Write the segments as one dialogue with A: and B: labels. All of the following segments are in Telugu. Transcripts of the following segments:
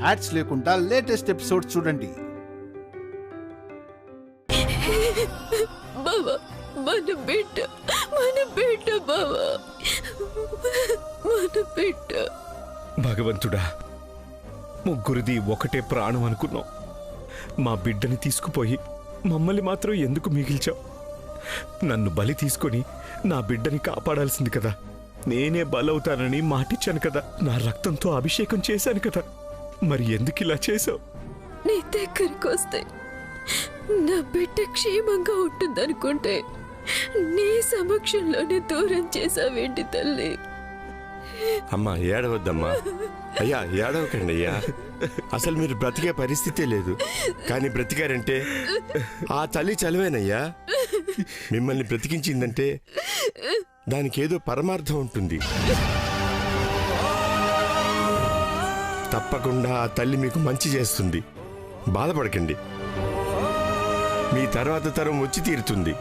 A: యాడ్స్ లేకుండా లేటెస్ట్ ఎపిసోడ్స్ చూడండి.
B: బావా మన బిడ్డ బావా, మన బిడ్డ.
C: భగవంతుడా, ముగ్గురిది ఒకటే ప్రాణం అనుకున్నాం. మా బిడ్డని తీసుకుపోయి మమ్మల్ని మాత్రం ఎందుకు మిగిల్చావు? నన్ను బలి తీసుకొని నా బిడ్డని కాపాడాల్సింది కదా. నేనే బలవుతానని మాటిచ్చాను కదా. నా రక్తంతో అభిషేకం చేశాను కదా. మరి ఎందుకు ఇలా చేశావు?
B: నీ దగ్గరికి వస్తే నా బిడ్డ క్షేమంగా ఉంటుందనుకుంటే నీ సమక్షంలోనే దూరం చేసావేంటి తల్లి?
D: అమ్మా ఏడవద్దమ్మా. అయ్యా ఏడవకండి అయ్యా. అసలు మీరు బ్రతికే పరిస్థితే లేదు, కానీ బ్రతికారంటే ఆ తల్లి చలివేనయ్యా. మిమ్మల్ని బ్రతికించిందంటే దానికి ఏదో పరమార్థం ఉంటుంది. తప్పకుండా ఆ తల్లి మీకు మంచి చేస్తుంది. బాధపడకండి, మీ తర్వాత తరం వచ్చి తీరుతుంది.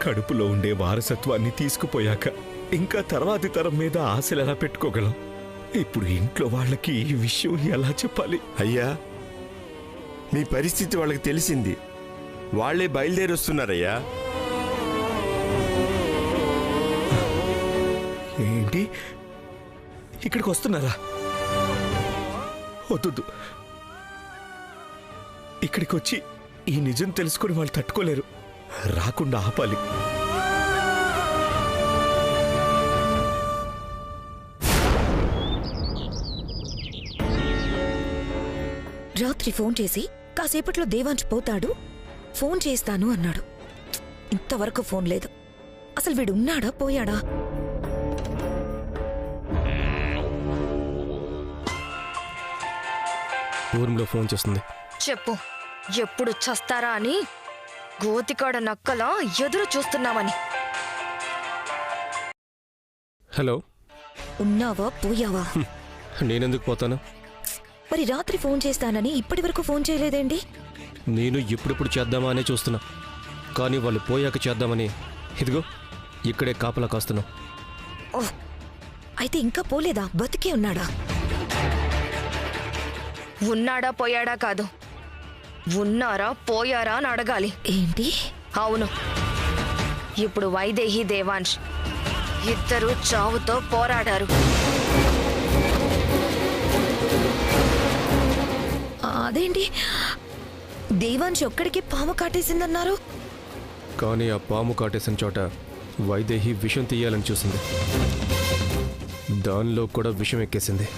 C: కడుపులో ఉండే వారసత్వాన్ని తీసుకుపోయాక ఇంకా తర్వాతి తరం మీద ఆశలు ఎలా పెట్టుకోగలం? ఇప్పుడు ఇంట్లో వాళ్ళకి ఈ విషయం ఎలా చెప్పాలి?
D: అయ్యా, మీ పరిస్థితి వాళ్ళకి తెలిసింది. వాళ్లే బయలుదేరి వస్తున్నారయ్యా.
C: ఏంటి, ఇక్కడికి వస్తున్నారా? వద్దు, ఇక్కడికి వచ్చి ఈ నిజం తెలుసుకొని వాళ్ళు తట్టుకోలేరు. రాకుండా ఆపాలి.
E: రాత్రి ఫోన్ చేసి కాసేపట్లో దేవాంశ్ పోతాడు, ఫోన్ చేస్తాను అన్నాడు. ఇంతవరకు ఫోన్ లేదు. అసలు వీడు ఉన్నాడా పోయాడా?
F: ఊర్లో ఫోన్ చేస్తుంది.
G: చెప్పు, ఎప్పుడు చస్తారా అని గోతికాడ నక్కలా ఎదురు చూస్తున్నామని.
F: హలో,
E: ఉన్నావా పోయావా?
F: నేనెందుకు పోతాను?
E: మరి రాత్రి ఫోన్ చేస్తానని ఇప్పటి వరకు ఫోన్ చేయలేదేంటి?
F: నేను ఎప్పుడెప్పుడు చేద్దామా అనే చూస్తున్నా, కానీ వాళ్ళు పోయాక చేద్దామని ఇదిగో ఇక్కడే కాపలా కాస్తున్నా.
E: ఓహ్, అయితే ఇంకా పోలేదా? బతికే ఉన్నాడా?
G: ఉన్నాడా పోయాడా కాదు, ఉన్నారా పోయారా అని అడగాలి.
E: ఏంటి?
G: అవును, ఇప్పుడు వైదేహి దేవాంశ్ ఇద్దరు చావుతో పోరాడారు.
E: అదేంటి, దేవాంశ్ ఒక్కడికి పాము కాటేసిందన్నారు?
F: కానీ ఆ పాము కాటేసిన చోట వైదేహి విషం తీయాలని చూసింది. దానిలో కూడా విషం ఎక్కేసింది.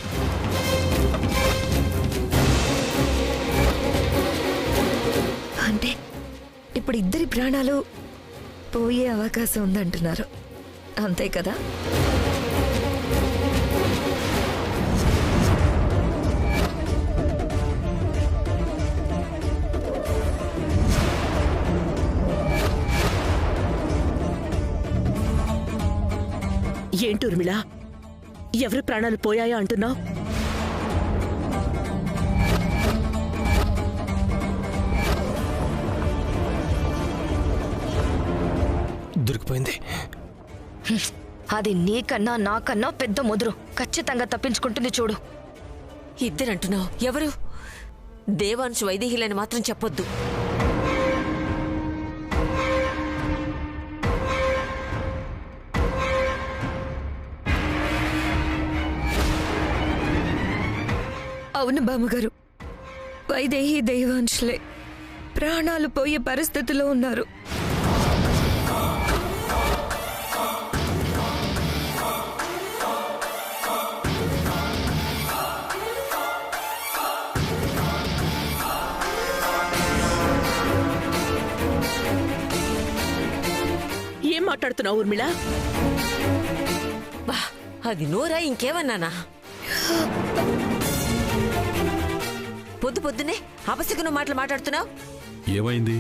E: అంటే ఇప్పుడు ఇద్దరి ప్రాణాలు పోయే అవకాశం ఉందంటున్నారు, అంతే కదా?
H: ఏంటూర్మిళ, ఎవరి ప్రాణాలు పోయాయా అంటున్నావు?
F: దొరికిపోయింది.
G: అది నీకన్నా నాకన్నా పెద్ద ముదురు. ఖచ్చితంగా తప్పించుకుంటుంది చూడు.
B: ఇద్దరంటున్నావు, ఎవరు? దేవాంశ్ వైదేహిలని మాత్రం చెప్పొద్దు.
E: అవును బామ్మగారు, వైదేహి దేవాంశ్లే ప్రాణాలు పోయే పరిస్థితిలో ఉన్నారు.
H: ఏం మాట్లాడుతున్నావు ఊర్మిళ?
B: అది నోరా ఇంకేమన్నానా? పొద్దు పొద్దునే అపశకున మాటలు మాట్లాడుతున్నావు.
I: ఏమైంది?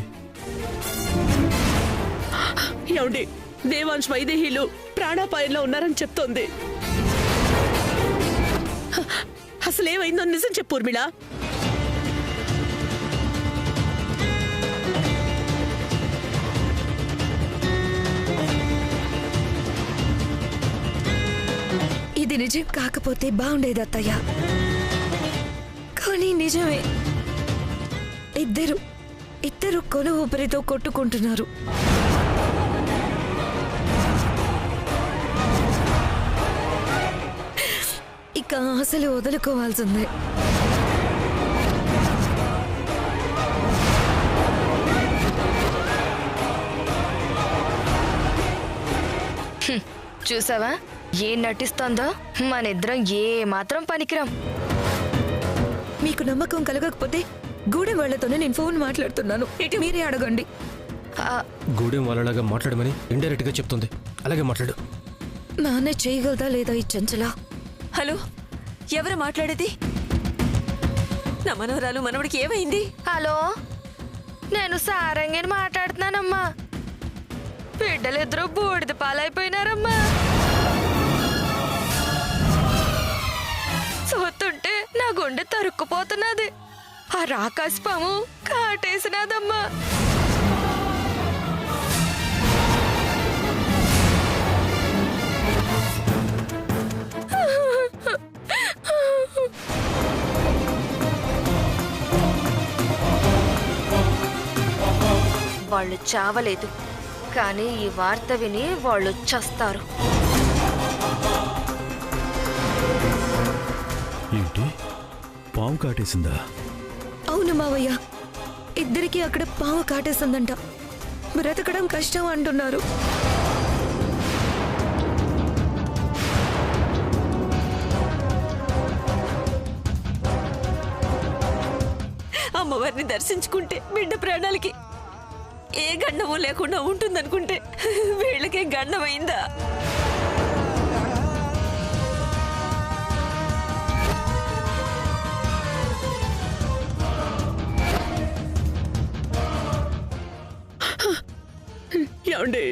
H: ఏమండి, దేవాంశ్ వైదేహీలు ప్రాణాపాయంలో ఉన్నారని చెప్తోంది. అసలేమైందో నిజం చెప్పు ఊర్మిళ.
E: ఇది నిజం కాకపోతే బాగుండేది అత్తయ్య, కానీ నిజమే, ఇద్దరు కొన ఊపిరితో కొట్టుకుంటున్నారు. ఇక అసలు వదులుకోవాల్సిందే.
G: చూసావా ఏం నటిస్తోందో? మనిద్దరం ఏ మాత్రం పనికిరాం.
E: మీకు నమ్మకం కలగకపోతే గూడెం వాళ్లతోనే నేను ఫోన్ మాట్లాడుతున్నాను, ఇటు మీరే అడగండి.
F: గూడెం వాళ్ళలాగా మాట్లాడమని ఇండైరెక్ట్ గా చెప్తుంది. అలాగే మాట్లాడు.
E: నాన్న చేయగలదా లేదా ఈ చంచల?
B: హలో, ఎవరు మాట్లాడేది? నా మనవరాలు మనవడికి ఏమైంది?
G: హలో, నేను సారంగిని మాట్లాడుతున్నానమ్మా. బిడ్డలిద్దరూ బూడిద పాలైపోయినారమ్మా. చూస్తుంటే నా గుండె తరుక్కుపోతున్నది. ఆ రాకాశ పాము కాటేసినదమ్మా. వాళ్ళు చావలేదు, కానీ ఈ వార్త విని వాళ్ళు చస్తారు.
I: ఏంటి, పాము కాటేసిందా?
E: అవును మావయ్య, ఇద్దరికి అక్కడ పాము కాటేసిందంట. బ్రతకడం కష్టం అంటున్నారు.
B: అమ్మవారిని దర్శించుకుంటే బిడ్డ ప్రాణాలకి ఏ గండమో లేకుండా ఉంటుందనుకుంటే వీళ్ళకే గండమైందా?
H: ఏమండి,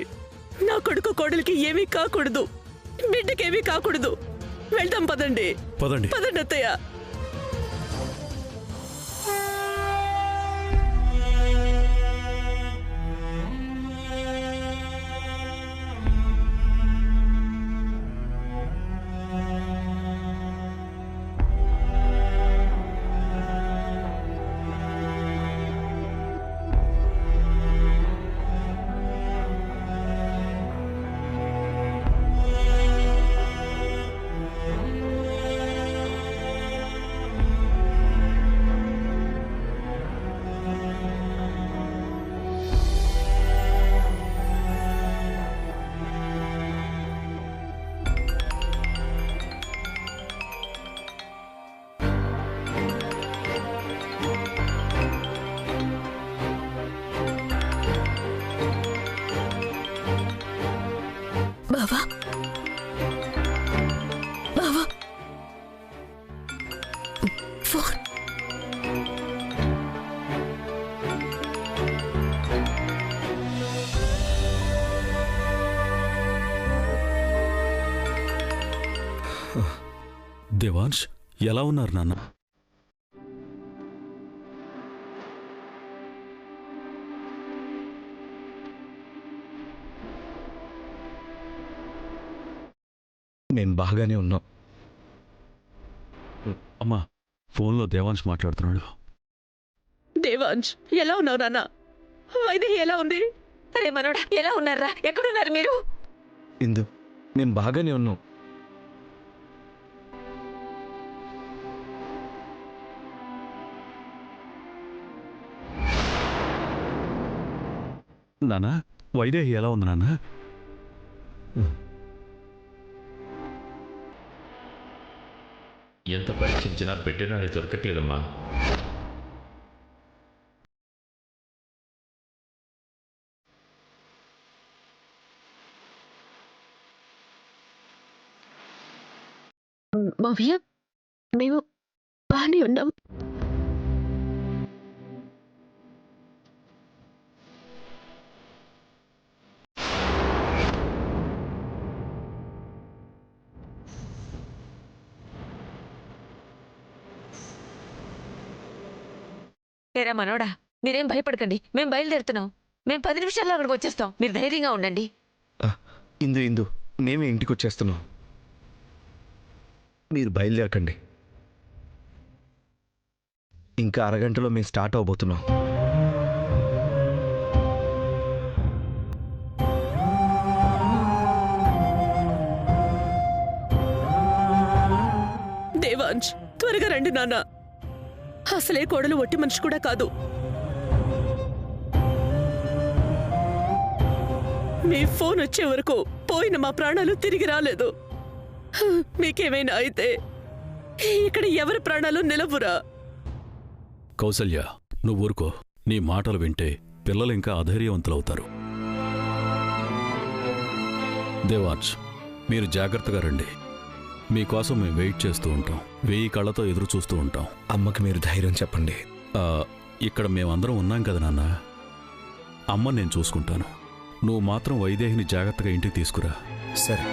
H: నా కొడుకు కోడలికి ఏమీ కాకూడదు, బిడ్డకేమీ కాకూడదు. వెళ్దాం పదండి.
I: పదండి.
H: పదండి అత్తయ్య.
E: బావా, బావా, ఫోన్.
I: దేవాంశ్, ఎలా ఉన్నారు నాన్న?
C: మేం బాగానే ఉన్నాం.
I: అమ్మా, ఫోన్లో దేవాంశ్ మాట్లాడుతున్నాడు.
H: దేవాంశ్, ఎలా ఉన్నావు నాన్న? వైదేహి ఎలా ఉంది?
B: అరే మనోడా, ఎలా ఉన్నారా? ఎక్కడున్నారు మీరు?
C: ఇందు, మేం బాగానే ఉన్నాం.
I: నాన్న, వైదేహి ఎలా ఉంది నాన్న?
J: ఎంత పరీక్షించినా పెట్టినది దొరకట్లేదమ్మా.
H: మావయ్య, మేము బాగానే ఉన్నాం.
B: ఏరా మనోడా, మీరేం భయపడకండి, మేం బయలుదేరుతున్నాం. మేం 10 నిమిషాల్లో అక్కడికి వచ్చేస్తాం. మీరు ధైర్యంగా ఉండండి.
C: ఇందు, మేమే ఇంటికి వచ్చేస్తున్నాం. మీరు బయలుదేరకండి.
K: ఇంకా అరగంటలో మేము స్టార్ట్ అవబోతున్నాం.
H: దేవాంశ్, త్వరగా రండి నాన్న. అసలే కోడలు ఒట్టి మనిషి కూడా కాదు. మీ ఫోన్ వచ్చే వరకు పోయిన మా ప్రాణాలు తిరిగి రాలేదు. మీకేమైనా అయితే ఇక్కడ ఎవరి ప్రాణాలు నిలవురా?
I: కౌసల్య, నువ్వు ఊరుకో. నీ మాటలు వింటే పిల్లలు ఇంకా అధైర్యవంతులవుతారు. దేవాంశ్, మీరు జాగ్రత్తగా రండి. మీకోసం మేము వెయిట్ చేస్తూ ఉంటాం. 1000 కళ్ళతో ఎదురు చూస్తూ ఉంటాం.
K: అమ్మకి మీరు ధైర్యం చెప్పండి.
I: ఇక్కడ మేమందరం ఉన్నాం కదా నాన్న. అమ్మ నేను చూసుకుంటాను. నువ్వు మాత్రం వైదేహిని జాగ్రత్తగా ఇంటికి తీసుకురా.
K: సరే.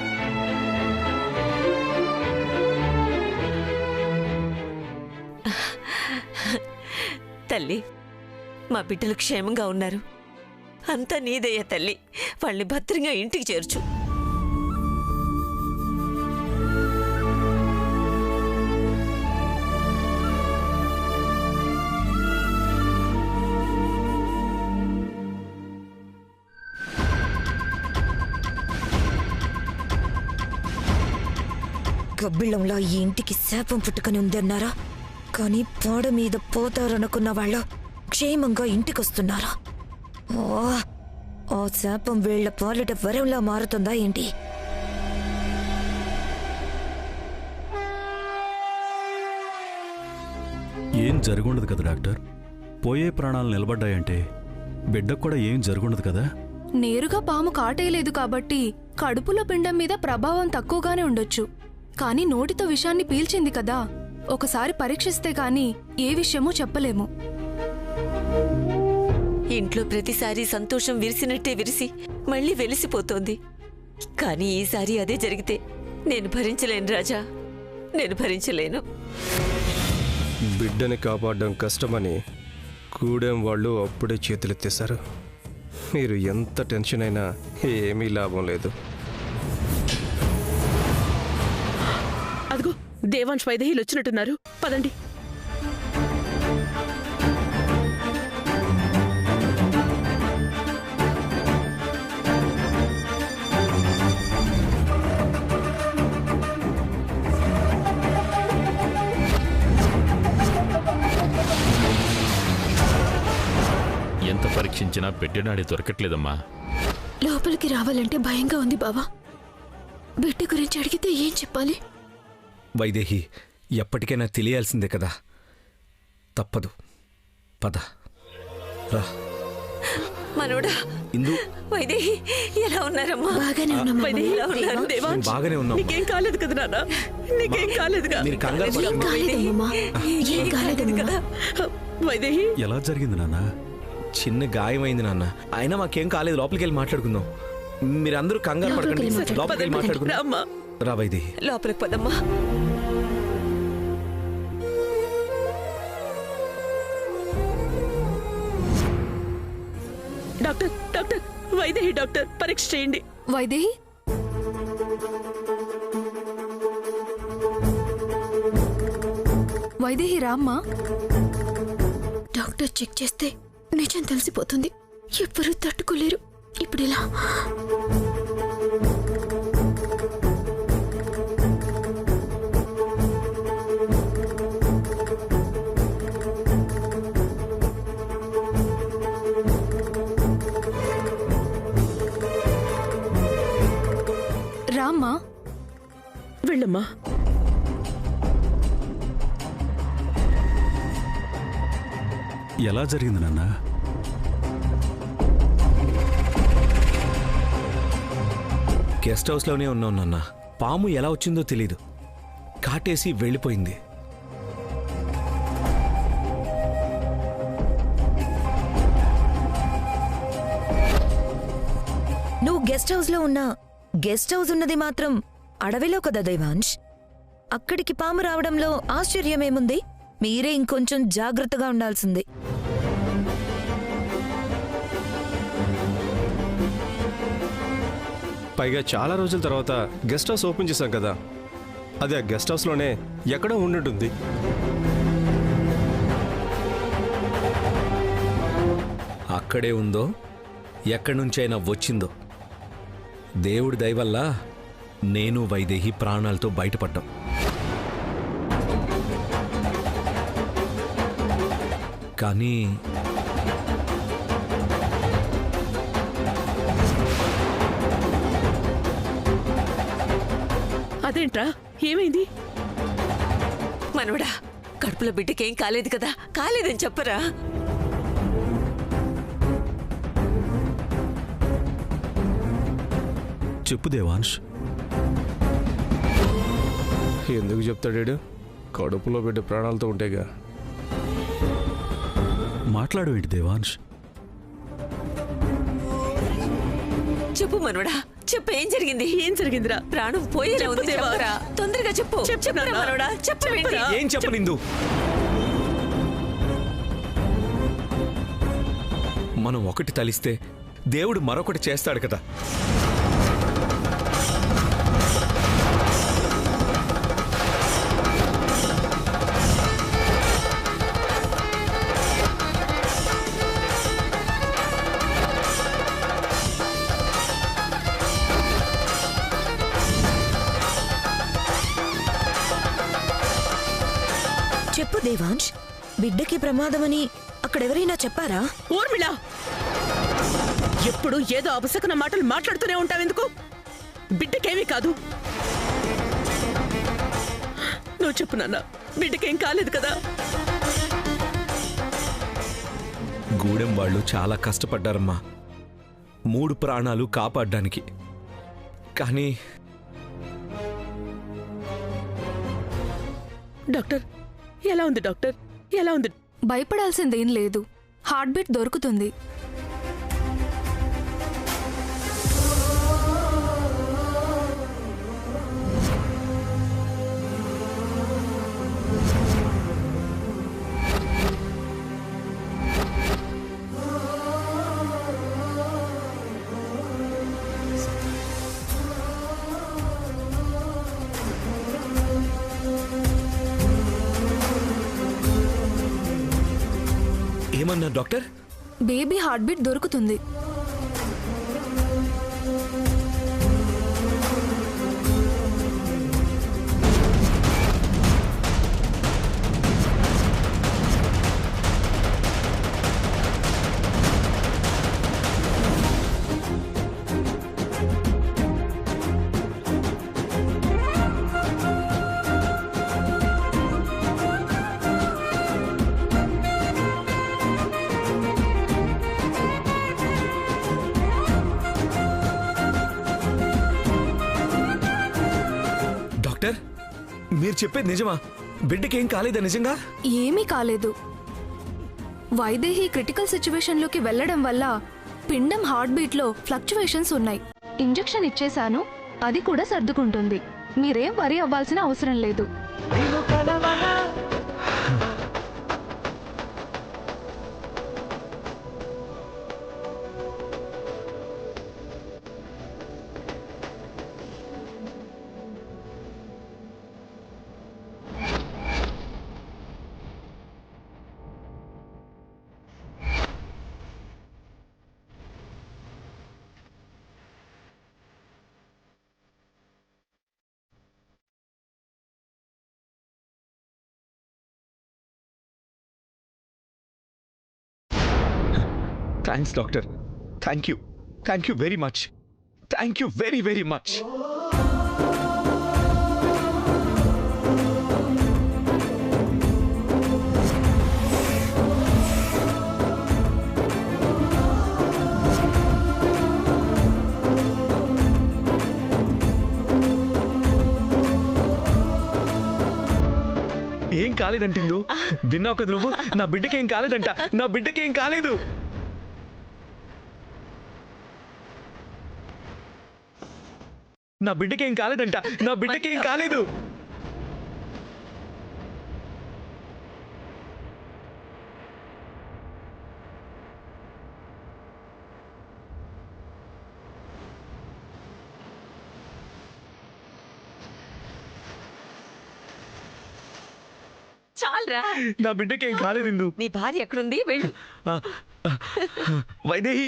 B: తల్లి, మా బిడ్డలు క్షేమంగా ఉన్నారు. అంతా నీదయ్యా తల్లి. వాళ్ళని భద్రంగా ఇంటికి చేర్చు.
E: గబ్బిళ్ళంలో ఈ ఇంటికి శాపం పుట్టుకొని ఉందన్నారా? కానీ పాడ మీద పోతారనుకున్న వాళ్ళు క్షేమంగా ఇంటికొస్తున్నారా? ఆ శాపం వీళ్ల పాలిట వరంలా మారుతుందా ఏంటి?
I: ఏం జరుగుండదు కదా డాక్టర్. పోయే ప్రాణాలు నిలబడ్డాయంటే బిడ్డకు కూడా ఏం జరుగుండదు కదా.
L: నేరుగా పాము కాటేయలేదు కాబట్టి కడుపులో పిండం మీద ప్రభావం తక్కువగానే ఉండొచ్చు. కానీ నోటితో విషాన్ని పీల్చింది కదా. ఒకసారి పరీక్షిస్తే గాని ఏ విషయమో చెప్పలేము.
B: ఇంట్లో ప్రతిసారి సంతోషం విరిసినట్టే విరిసి మళ్ళీ వెలిసిపోతోంది. కానీ ఈసారి అదే జరిగితే నేను భరించలేను రాజా, నేను భరించలేను.
F: బిడ్డని కాపాడడం కష్టమని కూడెం వాళ్ళు అప్పుడే చేతులెత్తేశారు. మీరు ఎంత టెన్షన్ అయినా ఏమీ లాభం లేదు.
H: అదిగో దేవాంశ్, వైదేహిలు వచ్చినట్టున్నారు. పదండి.
J: ఎంత పరీక్షించినా పెట్టినాడి దొరకట్లేదమ్మా.
L: లోపలికి రావాలంటే భయంగా ఉంది బావా. బిడ్డ గురించి అడిగితే ఏం చెప్పాలి?
K: వైదేహి, ఎప్పటికైనా తెలియాల్సిందే కదా. తప్పదు. పద రా.
B: మనోడా,
K: ఇందు,
B: వైదేహి ఎలా ఉన్నారమ్మా?
L: బాగానే ఉన్నామా?
H: వైదేహి,
B: ఎలా ఉన్నారు?
H: దేవాంశ్,
K: బాగానే ఉన్నాం.
H: నీకేం కాలేదు కదా నాన్న? నీకేం కాలేదుగా?
K: మీరు కంగారు
L: ఏం కాలేదమ్మా, ఏం కాలేదమ్మా.
H: వైదేహి,
I: ఎలా జరిగింది నాన్న?
K: చిన్న గాయమైంది నాన్న. అయినా మాకేం కాలేదు. లోపలికి వెళ్ళి మాట్లాడుకుందాం. మీరందరూ కంగారు పడకండి. లోపలికి వెళ్ళి మాట్లాడుకుందాం. రా వైదేహి.
B: లోపలికి పదమ్మా.
H: డాక్టర్, డాక్టర్, వైదేహి డాక్టర్, పరీక్ష చేయండి.
L: వైదేహి, వైదేహి రామ్మా. డాక్టర్ చెక్ చేస్తే నిజం తెలిసిపోతుంది. ఎవ్వరూ తట్టుకోలేరు. ఇప్పుడెలా? రామ్మా.
H: వెళ్ళమ్మా.
I: ఎలా జరిగింది నాన్న?
K: గెస్ట్ హౌస్లోనే ఉన్నాం నాన్న. పాము ఎలా వచ్చిందో తెలీదు. కాటేసి వెళ్ళిపోయింది.
E: నువ్వు గెస్ట్ హౌస్లో ఉన్నా గెస్ట్ హౌస్ ఉన్నది మాత్రం అడవిలో కదా దేవాంశ్. అక్కడికి పాము రావడంలో ఆశ్చర్యమేముంది? మీరే ఇంకొంచెం జాగ్రత్తగా ఉండాల్సింది.
F: పైగా చాలా రోజుల తర్వాత గెస్ట్ హౌస్ ఓపెన్ చేశాం కదా. అది ఆ గెస్ట్ హౌస్లోనే ఎక్కడో ఉండుంటుంది.
K: ఎక్కడే ఉందో ఎక్కడి నుంచైనా వచ్చిందో దేవుడి దయ వల్ల నేను వైదేహి ప్రాణాలతో బయటపడ్డాం. కానీ
H: అదేంట్రా, ఏమైంది?
B: మనవడా, కడుపులో బిడ్డకేం కాలేదు కదా? కాలేదని చెప్పరా?
I: చెప్పు దేవాంశ్.
F: ఎందుకు చెప్తాడు? కడుపులో బిడ్డ ప్రాణాలతో ఉంటేగా.
I: మాట్లాడు ఏంటి దేవాంశ్?
B: చెప్పు మనవడా, చెప్పు, ఏం జరిగింది?
H: ఏం జరిగిందిరా?
B: ప్రాణం పోయేలా ఉంది, చెప్పరా? తొందరగా చెప్పు. చెప్పరా మనవడా, చెప్పు.
K: ఏం చెప్పనిందు? మనం ఒకటి తలిస్తే దేవుడు మరొకటి చేస్తాడు కదా.
E: చెప్పు దేవాంశ్, బిడ్డకి ప్రమాదమని అక్కడెవరైనా చెప్పారా?
H: ఊర్మిళ, ఎప్పుడు ఏదో అపశకున మాటలు మాట్లాడుతూనే ఉంటావెందుకు? బిడ్డకేమీ కాదు. నువ్వు చెప్పు నాన్న, బిడ్డకేం కాలేదు కదా?
K: గూడెం వాళ్ళు చాలా కష్టపడ్డారమ్మా 3 ప్రాణాలు కాపాడ్డానికి. కానీ
H: డాక్టర్, ఎలా ఉంది డాక్టర్? ఎలా ఉంది?
L: భయపడాల్సిందేం లేదు, హార్ట్ బీట్ దొరుకుతుంది.
K: ఏమన్నా డాక్టర్?
L: బేబీ హార్ట్ బీట్ దొరుకుతుంది.
K: మీరు చెప్పేది నిజమా? బిడ్డకేం కాలేదా నిజంగా?
L: ఏమీ కాలేదు. వైదేహి క్రిటికల్ సిచ్యువేషన్లోకి వెళ్లడం వల్ల పిండం హార్ట్ బీట్ లో ఫ్లక్చువేషన్స్ ఉన్నాయి. ఇంజెక్షన్ ఇచ్చేశాను, అది కూడా సర్దుకుంటుంది. మీరేం వరి అవ్వాల్సిన అవసరం లేదు.
K: Thanks doctor. Thank you. Thank you very much. Thank you very very much. ఏం కాలేదంటిందు? విన్నావు కదా నువ్వు? నా బిడ్డకేం కాలేదంట. నా బిడ్డకేం కాలేదు. నా బిడ్డకేం కాలేదంట. నా బిడ్డకేం కాలేదు.
B: చాలరా.
K: నా బిడ్డకి ఏం కాలేదు ఇందు.
B: నీ భార్య ఎక్కడుంది? వెళ్ళు.
K: వైదేహి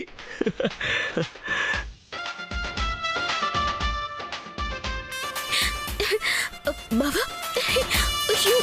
E: బావా, అయ్యో